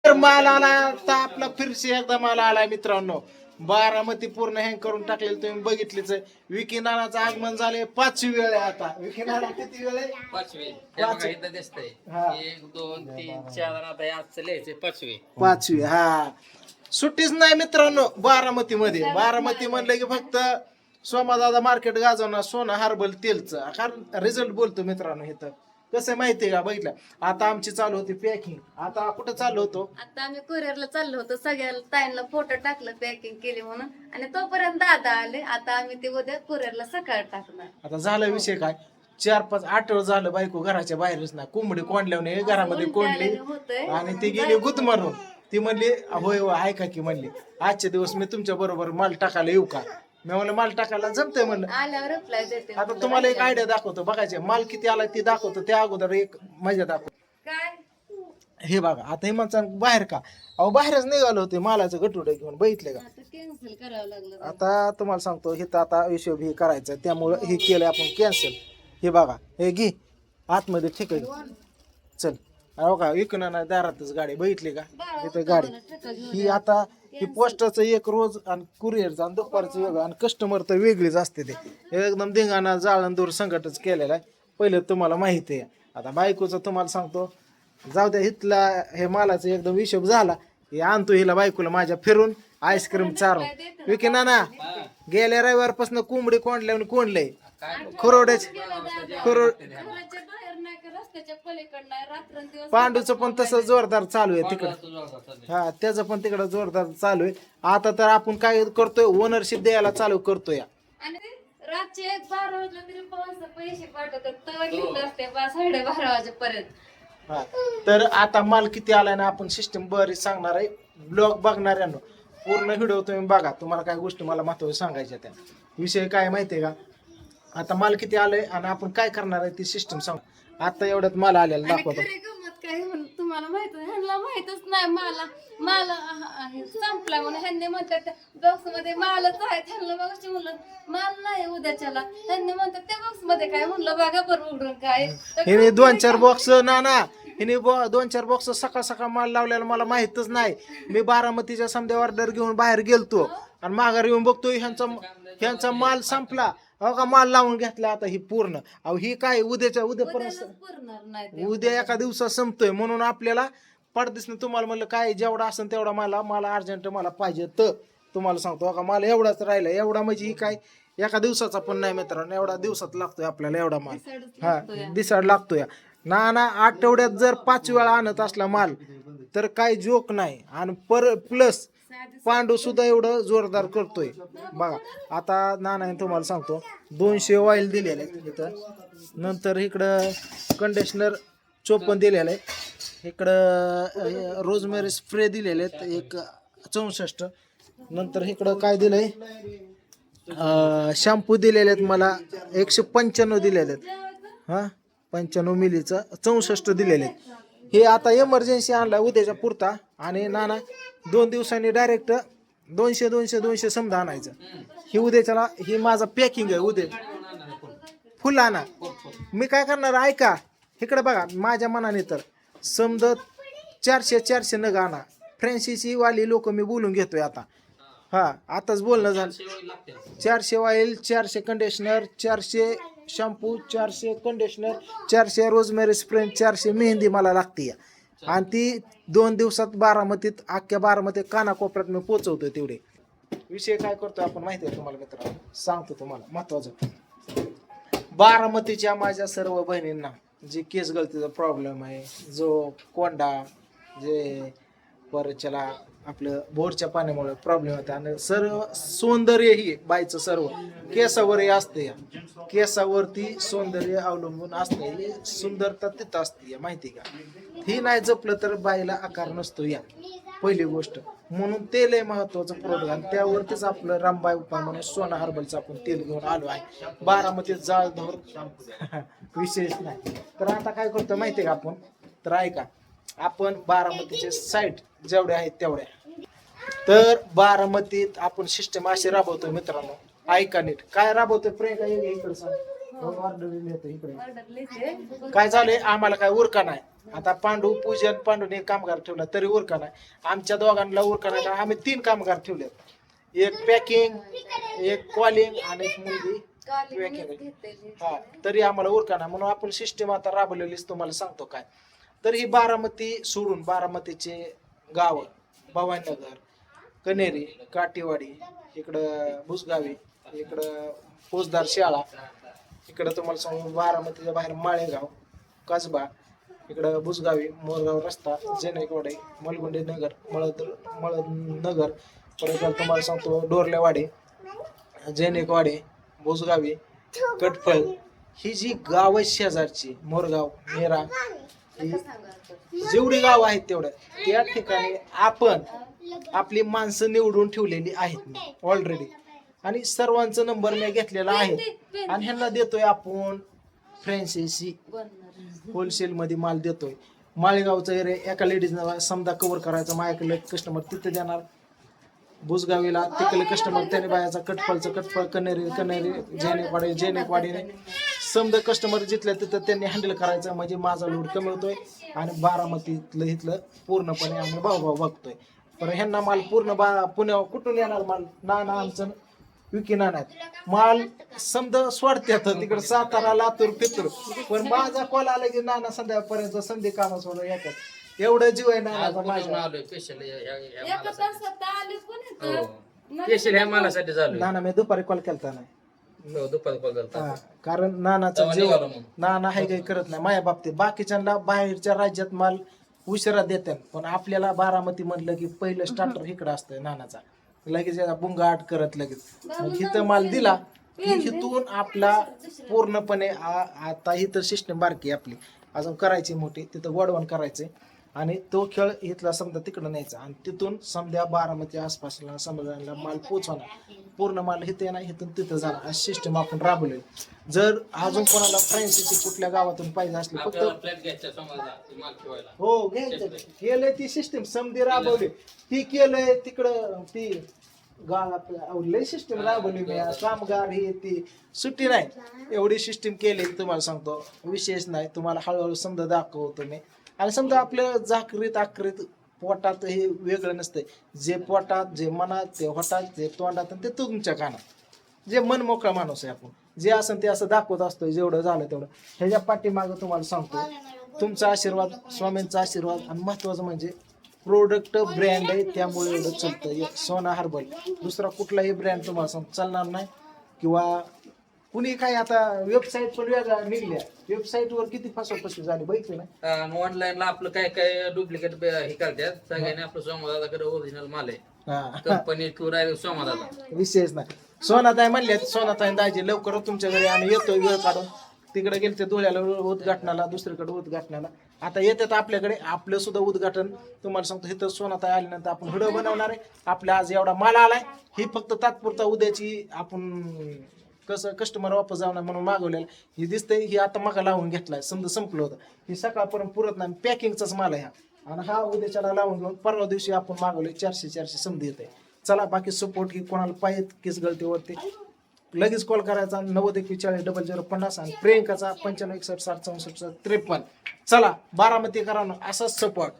तर माल आला तर आपला फिरशी एकदा माल आलाय मित्रांनो. बारामती पूर्ण हँग करून टाकलेलं तुम्ही बघितलीच. विकी नानाचं आगमन झाले 5वी वेळ आहे आता. विकी नाना किती वेळ आहे? 5वी. हे बघा इथं दिसतंय हा. 1 2 3 4 आता हे आजचं लिहायचंय 5वी. 5वी. हा, सुट्टीच नाही मित्रांनो बारामती मध्ये. बारामती म्हणलं की फक्त सोमादादा मार्केट गाजवणार सोना हर्बल तेलचं. कारण रिझल्ट बोलतो मित्रांनो. इथं कसं आहे माहितीये का, बघितलं आता आमची चालू होती पॅकिंग. आता कुठं चाललो होतो? आता आम्ही कुरिअरला चाललो होतो, सगळ्या ताईंना फोटो टाकलं पॅकिंग केली म्हणून, आणि तोपर्यंत दादा आले. आता आम्ही ते उद्या कुरिअरला सकाळ टाकणार. आता झाला विषय काय, 4-5 आठवडे झालं बायको घराच्या बाहेरच नाही. कोंबडी कोंडल्याने घरामध्ये कोंडली होतंय आणि ती गेली गुद मारून. ती म्हणली होय होय ऐका की, म्हणली आजचे दिवस मी तुमच्या बरोबर माल टाकायला येऊ का? मी म्हणलं माल टाकायला जमतंय म्हणलं. आल्यावर रिप्लाय देते. आता तुम्हाला एक आयडिया दाखवतो, बघायचे माल किती आला ते दाखवतो. त्या अगोदर एक मजा दाखवतो. काय हे बघा आता हिमाचा बाहेर का, अहो बाहेरच निघालो होते मालाचं गटुडं घेऊन. बघितले का? आता कॅन्सल करावं लागलं. आता तुम्हाला सांगतो, हे तर आता हिशोब हे करायचं त्यामुळं हे केलं आपण कॅन्सल. हे बघा हे घे आतमध्ये ठीक आहे. चल अहो का विकणार नाही दारातच गाडी. बघितली का इथं गाडी? ही आता ही पोस्टाचं एक रोज आणि कुरिअरचं आणि दुपारचं वेगळं आणि कस्टमर तर वेगळीच असते. ते एकदम धिंगाणा जाळण दूर संकटच केलेला आहे. पहिलं तुम्हाला माहिती आहे. आता बायकोचं तुम्हाला सांगतो, जाऊ द्या इथला हे मालाचा एकदम हिशोब झाला. हे आणतो हिला बायकोला माझ्या फिरून आईस्क्रीम चारून. विकी नाना गेल्या रविवारपासून कोंबडी कोंडल्यावर कोंडलंय खुरोड्याच खुरोड. घराच्या बाहेर नाही का, रस्त्याच्या पलीकडं नाही, रात्रंदिवस पांडूचं पण तसं जोरदार चालू आहे तिकडं. हा त्याचं पण तिकडं जोरदार चालू आहे. आता तर आपण काय करतोय, ओनरशिप द्यायला चालू करतोय. आणि रातचे 12 वाजले तरी पैसे पाठवतात. तेव्हा घेतलं असते 12:30 वाजेपर्यंत. हा तर आता माल किती आलाय ना आपण सिस्टम बरीच सांगणार आहे. ब्लॉग बघणाऱ्यांनो पूर्ण व्हिडिओ तुम्ही बघा. तुम्हाला काय गोष्टी मला महत्त्वाच्या सांगायच्या त्या. विषय काय माहितीये का, आता माल किती आलंय आणि आपण काय करणार आहे ती सिस्टम सांग. आता एवढ्यात माल आलेला आणि दाखवतो. खरी गंमत काय म्हणून तुम्हाला माहित आहे, ह्यांना माहितच नाही माल संपला म्हणून. ह्यांनी म्हणतात बॉक्स मध्ये मालच आहे. ह्यांना बघा म्हणलं माल नाही उद्याच्याला. ह्यांनी म्हणतात त्या बॉक्स मध्ये काय, म्हणलं बघा बरं उघडून काय. हिने 2-4 बॉक्स ना हिने 2-4 बॉक्स सकाळ सकाळ माल लावलेला मला माहितच नाही. मी बारामतीच्या समजा ऑर्डर घेऊन बाहेर गेलतो आणि माघार येऊन बघतोय ह्यांचा माल संपला. अहो का माल लावून घेतला आता ही पूर्ण. अहो ही काय उद्यापर्यंत पुरणार नाही ते. उद्या एका दिवसात संपतोय. म्हणून आपल्याला पडदिसनं तुम्हाला म्हणलं काय जेवढा असेल तेवढा मला अर्जंट मला पाहिजे. तर तुम्हाला सांगतो का माल एवढाच राहिला. एवढा म्हणजे ही काय एका दिवसाचा पण नाही मित्रांनो. एवढा दिवसात लागतोय आपल्याला एवढा माल. हा दिसाड लागतोय ना आठवड्यात जर 5 वेळा आणत असला माल तर काय जोक नाही. आणि प्लस पांडू सुद्धा एवढं जोरदार करतोय बघा. आता नाना तुम्हाला सांगतो 200 ऑइल दिलेले इथं. नंतर इकडं कंडिशनर 54 दिलेलं आहे. इकडं रोजमेरी स्प्रे दिलेले आहेत एक 64. नंतर इकडं काय दिलंय, शॅम्पू दिलेले आहेत मला 195 दिलेले आहेत. हा 95 मिलीचं 64 दिलेले आहेत. हे आता इमर्जन्सी आणला उद्याच्या पुरता. आणि नाना 2 दिवसांनी डायरेक्ट 200 समजा आणायचं. ही उद्याच्याला ही माझा पॅकिंग आहे. उद्या फुल आणा. मी काय करणार ऐका, इकडे बघा माझ्या मनाने तर समजा 400 नग आणा. फ्रँचायझी वाली लोक मी बोलून घेतोय आता. हा आताच बोलणं झालं. 400 oil, 400 conditioner, 400 shampoo, 400 conditioner, 400 rosemary spray, 400 mehndi मला लागते. आणि ती 2 दिवसात बारामतीत अख्ख्या बारामतीत कानाकोपऱ्यात मी पोचवतोय. तेवढे विषय काय करतोय आपण माहिती आहे तुम्हाला मित्रांनो, सांगतो तुम्हाला महत्वाचं. बारामतीच्या माझ्या सर्व बहिणींना जे केस गळतीचा प्रॉब्लेम आहे, जो कोंडा, जे परचला आपलं बोरच्या पाण्यामुळे प्रॉब्लेम होता, आणि सर्व सौंदर्य ही बाईचं सर्व केसावरही असते. केसावरती सौंदर्य अवलंबून असते. सुंदरता तिथं असते माहिती का. ही नाही जपलं तर बाईला आकार नसतो या पहिली गोष्ट. म्हणून तेल आहे महत्वाचं प्रोडक्ट. आणि त्यावरतीच आपलं रामबाई उपाय म्हणून सोना हर्बलचं आपण तेल घेऊन आलो आहे. बारामतीत जाळ धोर विशेष नाही. तर आता काय करतो माहिती का आपण, तर ऐका आपण बारामतीचे साईट जेवढ्या आहेत तेवढ्या. तर बारामतीत आपण सिस्टम अशी राबवतोय मित्रांनो. ऐका नीट काय राबवतोय प्रियंका इकडे सांग. ऑर्डर लिहितो इकडे. ऑर्डर लिहिते. काय झालंय आम्हाला काय उरका नाही. आता पांडूने कामगार ठेवला तरी उरका नाही. आमच्या दोघांना उरका नाही. आम्ही 3 कामगार ठेवले. एक पॅकिंग, एक कॉलिंग आणि एक मुलगी पॅकिंग. हा तरी आम्हाला उरका नाही म्हणून आपण सिस्टीम आता राबवलेलीच तुम्हाला सांगतो काय. तर ही बारामती सोडून बारामतीचे गाव भवानीनगर, कनेरी, काटेवाडी, इकडं भुसगावी, इकडं फौजदार शाळा, इकडं तुम्हाला सांगू बारामतीच्या बाहेर माळेगाव कसबा, इकडं भुसगावी, मोरगाव रस्ता, जेनेकवाडी, मलगुंडे नगर, मळद नगर, परत तुम्हाला सांगतो डोरलेवाडी, जेनेकवाडी, भुसगावी, कटफळ, ही जी गाव शेजारची मोरगाव, नेरा, जेवढी गाव आहेत तेवढ्या त्या ठिकाणी आपण आपली माणसं निवडून ठेवलेली आहेत ऑलरेडी. आणि सर्वांचा नंबर मी घेतलेला आहे आणि ह्यांना देतोय आपण फ्रँचायझी होलसेल मध्ये माल देतोय. माळेगावचा एरिया एका लेडीजनं समजा कव्हर करायचा, माझ्याकडे कस्टमर तिथे देणार. भुसगावीला तिकडे कस्टमर त्याने बायाचा कटफळ, कनेरी, जेनेकवाडीने समजा कस्टमर जिथल्या तिथं त्यांनी हँडल करायचं म्हणजे माझा लोड कमी होतोय. आणि बारामतीतलं इथलं पूर्णपणे आम्ही भाऊ बघतोय. पण ह्यांना माल पूर्ण पुण्या कुठून येणार माल? नाना आमचं विकिना नाहीत माल समजा सोडत्यात तिकडे सातारा, लातूर, पितूर. पण माझा कॉल आला की नाना संध्याकाळपर्यंत संधी कामा सोडून येतात. एवढं जीव आहे नानाचा माझ्या. आलोय स्पेशल एका तासात आले पण येतं. स्पेशल ह्या मालासाठी झालोय. नाना मी दुपारी कॉल केलता नाही. दुपारी कॉल करता. हा, कारण नानाचं जीव नाना हाय काही करत नाही माझ्या बाबतीत. बाकीच्यांना बाहेरच्या राज्यात माल उशिरा देतात पण आपल्याला बारामती म्हणलं की पहिलं स्टार्टर इकडं असतंय नानाचा. लगेच बुंगाट करत लगेच मग इथं माल दिला की इथून आपला पूर्णपणे आता ही तर सिस्टम बारकी आपली अजून करायची मोठी. तिथं गोडवण करायचे आणि तो खेळ इथला समजा तिकडं न्यायचा आणि तिथून समजा बारामती आसपासला समजा माल पोचवणार. पूर्ण माल इथे ना इथून तिथं जाणार अशी सिस्टम आपण राबवली. जर अजून कोणाला फ्रँचायझी कुठल्या गावातून पाहिजे असली फक्त हो घ्यायचं केलंय ती सिस्टीम समधी राबवली. ती केलंय तिकडं ती गावात लय सिस्टीम राबवली मी. कामगार ही ती सुट्टी नाही एवढी सिस्टीम केली तुम्हाला सांगतो. विशेष नाही तुम्हाला हळूहळू समजा दाखवतो मी. आणि समजा आपलं जाकरीत आकरीत पोटात हे वेगळं नसतंय. जे पोटात, जे मनात, ते होटात, जे तोंडात ते तुमच्या कानात. जे मन मोकळा माणूस आहे आपण जे असं ते असं दाखवत असतो. जेवढं झालं तेवढं ह्याच्या पाठीमागं तुम्हाला सांगतो तुमचा आशीर्वाद, स्वामींचा आशीर्वाद आणि महत्वाचं म्हणजे प्रोडक्ट ब्रँड आहे त्यामुळे एवढं चालतं. एक सोना हर्बल दुसरा कुठलाही ब्रँड तुम्हाला सांग चालणार नाही. किंवा कुणी काय आता वेबसाईट पण वेगळ्या निघल्या. वेबसाईटवर किती फसवफसवी झाली बघितली ना. ऑनलाईनला आपलं काय काय डुप्लिकेट हे करतात. सगळ्यांनी आपलं सोमदादाकडे ओरिजिनल माल आहे. कंपनी टूर आहे सोमदादा. विशेष नाही. सोनाताई म्हणल्या सोनाताई दाजी लवकर तुमच्या घरी आम्ही येतोय वेळ काढून. तिकडे गेले ते धुळ्याला उद्घाटनाला दुसरीकडे उद्घाटनाला. आता येतात आपल्याकडे आपलं सुद्धा उद्घाटन तुम्हाला सांगतो. इथं सोनाताई आल्यानंतर आपण व्हिडिओ बनवणार आहे. आपल्या आज एवढा माल आलाय ही फक्त तात्पुरता उद्याची आपण कसं कस्टमर वापस जाणार म्हणून मागवलेलं ही दिसतंय. ही आता मका लावून घेतलाय समजा संपलं होतं. ही सकाळपर्यंत पुरत नाही पॅकिंगचाच माल आहे हा. आणि हा उद्याच्याला लावून घेऊन परवा दिवशी आपण मागवले 400 समधी येते. चला बाकी सपोर्ट की कोणाला पाहिजे किस गळतीवरती लगेच कॉल करायचा 9041400050 आणि प्रियंकाचा 9561606453. चला बारामती करा असाच सपोर्ट.